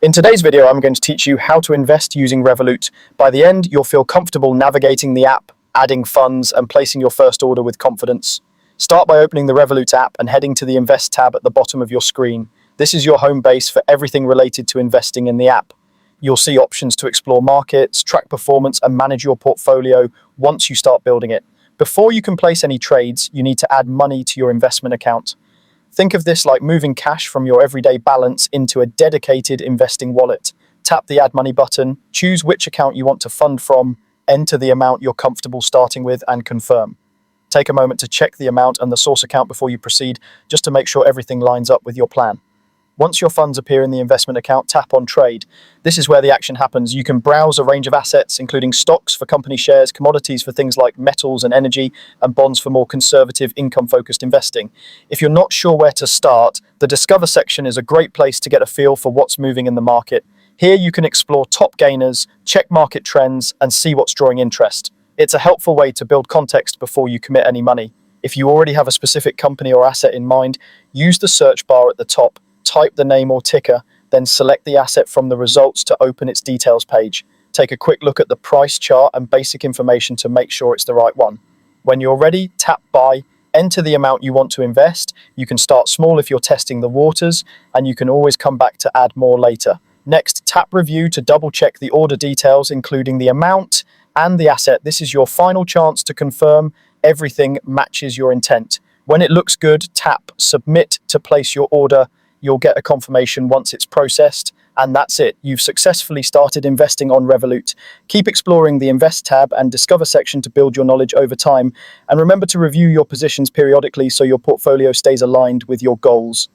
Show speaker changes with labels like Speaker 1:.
Speaker 1: In today's video, I'm going to teach you how to invest using Revolut. By the end, you'll feel comfortable navigating the app, adding funds, and placing your first order with confidence. Start by opening the Revolut app and heading to the Invest tab at the bottom of your screen. This is your home base for everything related to investing in the app. You'll see options to explore markets, track performance, and manage your portfolio once you start building it. Before you can place any trades, you need to add money to your investment account. Think of this like moving cash from your everyday balance into a dedicated investing wallet. Tap the Add Money button, choose which account you want to fund from, enter the amount you're comfortable starting with, and confirm. Take a moment to check the amount and the source account before you proceed, just to make sure everything lines up with your plan. Once your funds appear in the investment account, tap on Trade. This is where the action happens. You can browse a range of assets, including stocks for company shares, commodities for things like metals and energy, and bonds for more conservative, income-focused investing. If you're not sure where to start, the Discover section is a great place to get a feel for what's moving in the market. Here you can explore top gainers, check market trends, and see what's drawing interest. It's a helpful way to build context before you commit any money. If you already have a specific company or asset in mind, use the search bar at the top. Type the name or ticker, then select the asset from the results to open its details page. Take a quick look at the price chart and basic information to make sure it's the right one. When you're ready, tap Buy, enter the amount you want to invest. You can start small if you're testing the waters, and you can always come back to add more later. Next, tap Review to double check the order details, including the amount and the asset. This is your final chance to confirm everything matches your intent. When it looks good, tap Submit to place your order. You'll get a confirmation once it's processed, and that's it. You've successfully started investing on Revolut. Keep exploring the Invest tab and Discover section to build your knowledge over time. And remember to review your positions periodically so your portfolio stays aligned with your goals.